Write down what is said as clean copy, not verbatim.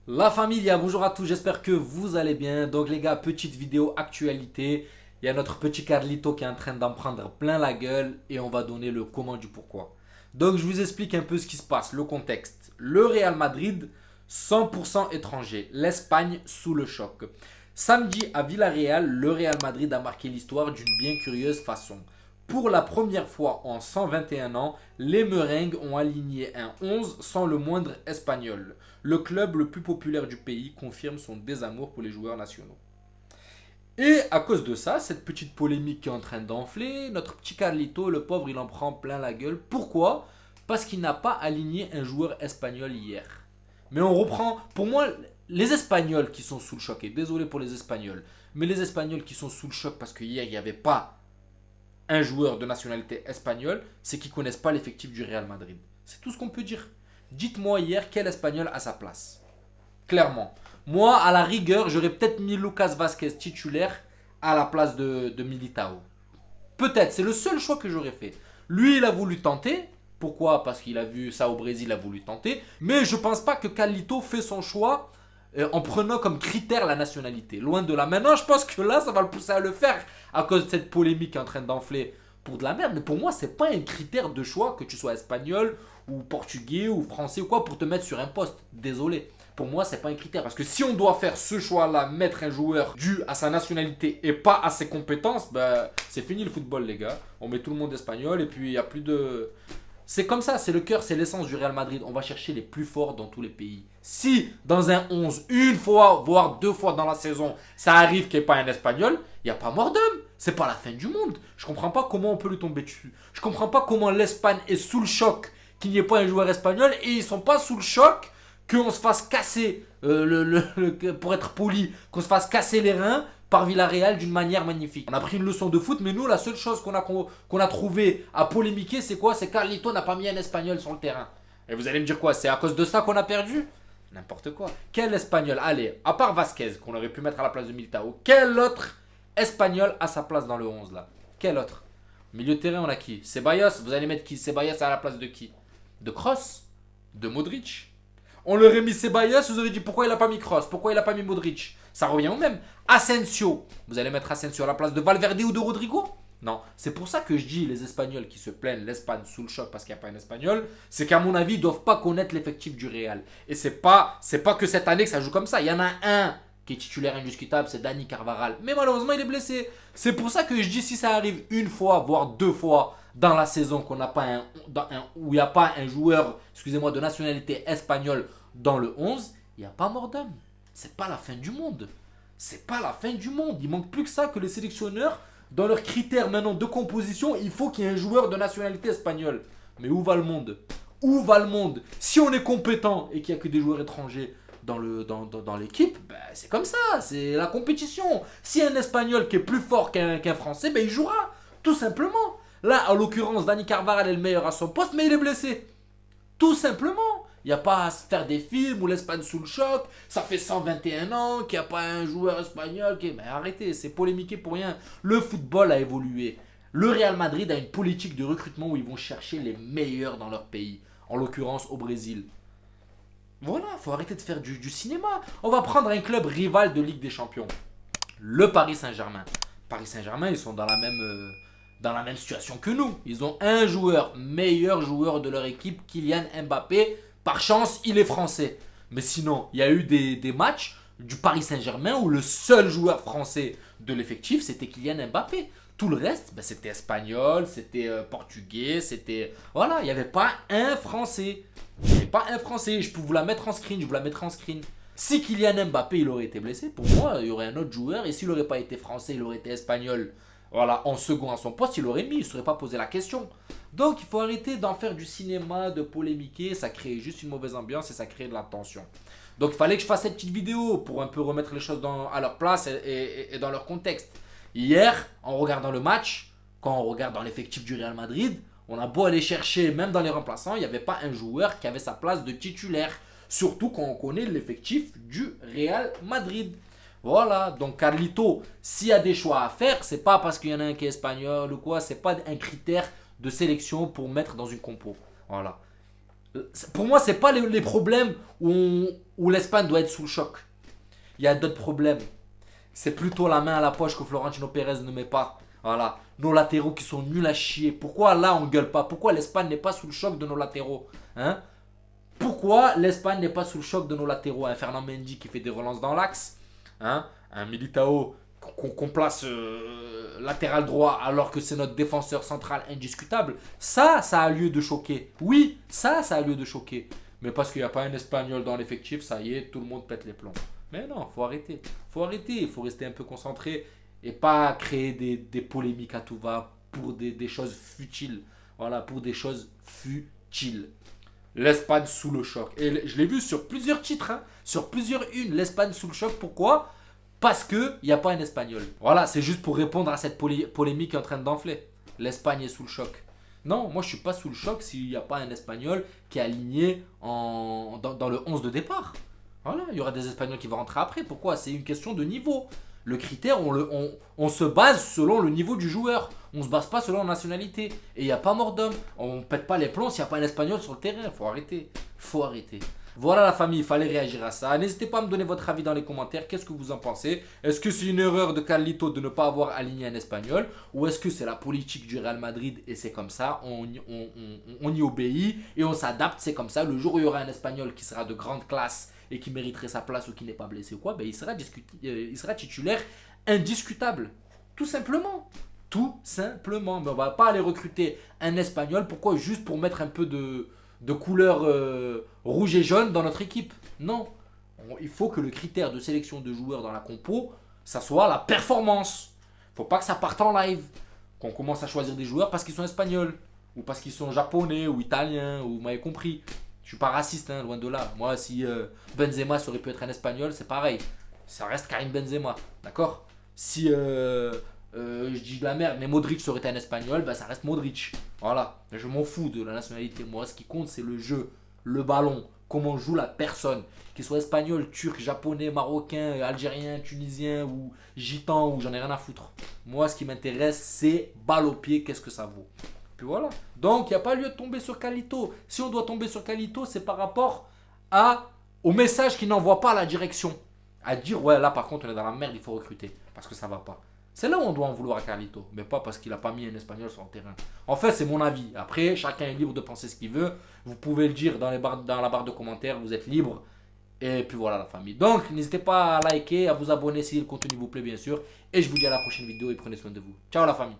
La familia, bonjour à tous, j'espère que vous allez bien. Donc les gars, petite vidéo actualité. Il y a notre petit Carlito qui est en train d'en prendre plein la gueule et on va donner le comment du pourquoi. Donc je vous explique un peu ce qui se passe, le contexte. Le Real Madrid, 100% étranger. L'Espagne sous le choc. Samedi à Villarreal, le Real Madrid a marqué l'histoire d'une bien curieuse façon. Pour la première fois en 121 ans, les Merengues ont aligné un 11 sans le moindre espagnol. Le club le plus populaire du pays confirme son désamour pour les joueurs nationaux. Et à cause de ça, cette petite polémique qui est en train d'enfler, notre petit Carlito, le pauvre, il en prend plein la gueule. Pourquoi? Parce qu'il n'a pas aligné un joueur espagnol hier. Mais on reprend, pour moi, les Espagnols qui sont sous le choc, et désolé pour les Espagnols, mais les Espagnols qui sont sous le choc parce que hier il n'y avait pas un joueur de nationalité espagnole, c'est qu'ils ne connaissent pas l'effectif du Real Madrid. C'est tout ce qu'on peut dire. Dites-moi hier quel Espagnol a sa place. Clairement. Moi, à la rigueur, j'aurais peut-être mis Lucas Vasquez titulaire à la place de Militao. Peut-être, c'est le seul choix que j'aurais fait. Lui, il a voulu tenter. Pourquoi? Parce qu'il a vu ça au Brésil, il a voulu tenter. Mais je pense pas que Calito fait son choix en prenant comme critère la nationalité. Loin de là. Maintenant, je pense que là, ça va le pousser à le faire à cause de cette polémique en train d'enfler pour de la merde. Mais pour moi, c'est pas un critère de choix que tu sois espagnol ou portugais ou français ou quoi pour te mettre sur un poste. Désolé. Pour moi, c'est pas un critère. Parce que si on doit faire ce choix-là, mettre un joueur dû à sa nationalité et pas à ses compétences, ben, c'est fini le football, les gars. On met tout le monde espagnol et puis il n'y a plus de. C'est comme ça, c'est le cœur, c'est l'essence du Real Madrid. On va chercher les plus forts dans tous les pays. Si dans un 11, une fois, voire deux fois dans la saison, ça arrive qu'il n'y ait pas un espagnol, il n'y a pas mort d'homme. C'est pas la fin du monde. Je comprends pas comment on peut lui tomber dessus. Je comprends pas comment l'Espagne est sous le choc qu'il n'y ait pas un joueur espagnol et ils sont pas sous le choc qu'on se fasse casser, pour être poli, qu'on se fasse casser les reins par Villarreal d'une manière magnifique. On a pris une leçon de foot, mais nous, la seule chose qu'on a trouvé à polémiquer, c'est quoi? C'est Carlito n'a pas mis un Espagnol sur le terrain. Et vous allez me dire quoi? C'est à cause de ça qu'on a perdu? N'importe quoi. Quel Espagnol? Allez, à part Vasquez, qu'on aurait pu mettre à la place de Militao, quel autre Espagnol a sa place dans le 11 là? Quel autre? Milieu de terrain, on a qui? Ceballos, vous allez mettre qui? Ceballos à la place de qui? De Kroos? De Modric? On leur aurait mis Ceballos, vous aurez dit pourquoi il a pas mis Kroos, pourquoi il a pas mis Modric. Ça revient au même. Asensio, vous allez mettre Asensio à la place de Valverde ou de Rodrigo? Non, c'est pour ça que je dis les Espagnols qui se plaignent l'Espagne sous le choc parce qu'il n'y a pas un Espagnol, c'est qu'à mon avis, ils ne doivent pas connaître l'effectif du Real. Et c'est pas que cette année que ça joue comme ça. Il y en a un qui est titulaire indiscutable, c'est Dani Carvajal. Mais malheureusement, il est blessé. C'est pour ça que je dis si ça arrive une fois, voire deux fois dans la saison qu'on n'a pas où il n'y a pas un joueur, excusez-moi, de nationalité espagnole dans le 11, il n'y a pas mort d'homme. C'est pas la fin du monde. C'est pas la fin du monde. Il manque plus que ça que les sélectionneurs, dans leurs critères maintenant de composition, il faut qu'il y ait un joueur de nationalité espagnole. Mais où va le monde? Où va le monde? Si on est compétent et qu'il n'y a que des joueurs étrangers dans l'équipe, ben, c'est comme ça, c'est la compétition. Si un Espagnol qui est plus fort qu'un Français, ben, il jouera, tout simplement. Là, en l'occurrence, Dani Carvajal est le meilleur à son poste, mais il est blessé. Tout simplement. Il n'y a pas à se faire des films où l'Espagne sous le choc, ça fait 121 ans qu'il n'y a pas un joueur espagnol qui. Mais arrêtez, c'est polémiqué pour rien. Le football a évolué. Le Real Madrid a une politique de recrutement où ils vont chercher les meilleurs dans leur pays. En l'occurrence au Brésil. Voilà, faut arrêter de faire du cinéma. On va prendre un club rival de Ligue des Champions. Le Paris Saint-Germain. Paris Saint-Germain, ils sont dans la même situation que nous. Ils ont un joueur, meilleur joueur de leur équipe, Kylian Mbappé. Par chance, il est français. Mais sinon, il y a eu des matchs du Paris Saint-Germain où le seul joueur français de l'effectif, c'était Kylian Mbappé. Tout le reste, ben, c'était espagnol, c'était portugais, c'était. Voilà, il n'y avait pas un français. Il n'y avait pas un français. Je peux vous la mettre en screen, je vous la mettrai en screen. Si Kylian Mbappé il aurait été blessé, pour moi, il y aurait un autre joueur. Et s'il n'aurait pas été français, il aurait été espagnol. Voilà, en second à son poste, il aurait mis, il ne serait pas posé la question. Donc il faut arrêter d'en faire du cinéma, de polémiquer. Ça crée juste une mauvaise ambiance et ça crée de la tension. Donc il fallait que je fasse cette petite vidéo pour un peu remettre les choses à leur place et dans leur contexte. Hier, en regardant le match, quand on regarde dans l'effectif du Real Madrid, on a beau aller chercher, même dans les remplaçants, il n'y avait pas un joueur qui avait sa place de titulaire. Surtout quand on connaît l'effectif du Real Madrid. Voilà, donc Carlito, s'il y a des choix à faire, c'est pas parce qu'il y en a un qui est espagnol ou quoi, c'est pas un critère de sélection pour mettre dans une compo. Voilà. Pour moi, c'est pas les problèmes où l'Espagne doit être sous le choc. Il y a d'autres problèmes. C'est plutôt la main à la poche que Florentino Pérez ne met pas. Voilà. Nos latéraux qui sont nuls à chier. Pourquoi là on gueule pas? Pourquoi l'Espagne n'est pas sous le choc de nos latéraux? Hein? Pourquoi l'Espagne n'est pas sous le choc de nos latéraux? Un Fernand Mendy qui fait des relances dans l'axe. Hein? Un Militao qu'on place latéral droit alors que c'est notre défenseur central indiscutable. Ça a lieu de choquer. Oui, ça a lieu de choquer. Mais parce qu'il n'y a pas un Espagnol dans l'effectif, ça y est, tout le monde pète les plombs. Mais non, faut arrêter. Faut arrêter. Il faut rester un peu concentré et pas créer des polémiques à tout va pour des choses futiles. Voilà, pour des choses futiles. L'Espagne sous le choc. Et je l'ai vu sur plusieurs titres, hein, sur plusieurs unes. L'Espagne sous le choc. Pourquoi? Parce qu'il n'y a pas un Espagnol. Voilà, c'est juste pour répondre à cette polémique qui est en train d'enfler. L'Espagne est sous le choc. Non, moi je suis pas sous le choc s'il n'y a pas un Espagnol qui est aligné dans le 11 de départ. Voilà, il y aura des Espagnols qui vont rentrer après. Pourquoi? C'est une question de niveau. Le critère, on se base selon le niveau du joueur. On ne se base pas selon la nationalité. Et il n'y a pas mort d'homme. On ne pète pas les plombs s'il n'y a pas un Espagnol sur le terrain. Faut arrêter. Faut arrêter. Voilà la famille, il fallait réagir à ça. N'hésitez pas à me donner votre avis dans les commentaires. Qu'est-ce que vous en pensez? Est-ce que c'est une erreur de Carlito de ne pas avoir aligné un Espagnol? Ou est-ce que c'est la politique du Real Madrid et c'est comme ça, on y obéit et on s'adapte, c'est comme ça. Le jour où il y aura un Espagnol qui sera de grande classe et qui mériterait sa place ou qui n'est pas blessé ou quoi, ben il sera titulaire indiscutable. Tout simplement. Tout simplement. Mais on va pas aller recruter un Espagnol. Pourquoi? Juste pour mettre un peu de couleur rouge et jaune dans notre équipe. Non. Il faut que le critère de sélection de joueurs dans la compo, ça soit la performance. Faut pas que ça parte en live. Qu'on commence à choisir des joueurs parce qu'ils sont espagnols. Ou parce qu'ils sont japonais ou italiens. Ou vous m'avez compris. Je suis pas raciste, hein, loin de là. Moi, si Benzema ça aurait pu être un espagnol, c'est pareil. Ça reste Karim Benzema. D'accord? Si je dis de la merde, mais Modric serait un espagnol, bah ça reste Modric. Voilà, je m'en fous de la nationalité. Moi, ce qui compte, c'est le jeu, le ballon, comment joue la personne. Qu'il soit espagnol, turc, japonais, marocain, algérien, tunisien ou gitan, ou j'en ai rien à foutre. Moi, ce qui m'intéresse, c'est balle au pied, qu'est-ce que ça vaut. Puis voilà. Donc, il n'y a pas lieu de tomber sur Calito. Si on doit tomber sur Calito, c'est par rapport au message qu'il n'envoie pas à la direction. À dire, ouais, là, par contre, on est dans la merde, il faut recruter. Parce que ça va pas. C'est là où on doit en vouloir à Carlito, mais pas parce qu'il n'a pas mis un Espagnol sur le terrain. En fait, c'est mon avis. Après, chacun est libre de penser ce qu'il veut. Vous pouvez le dire dans la barre de commentaires, vous êtes libre. Et puis voilà la famille. Donc, n'hésitez pas à liker, à vous abonner si le contenu vous plaît, bien sûr. Et je vous dis à la prochaine vidéo et prenez soin de vous. Ciao la famille.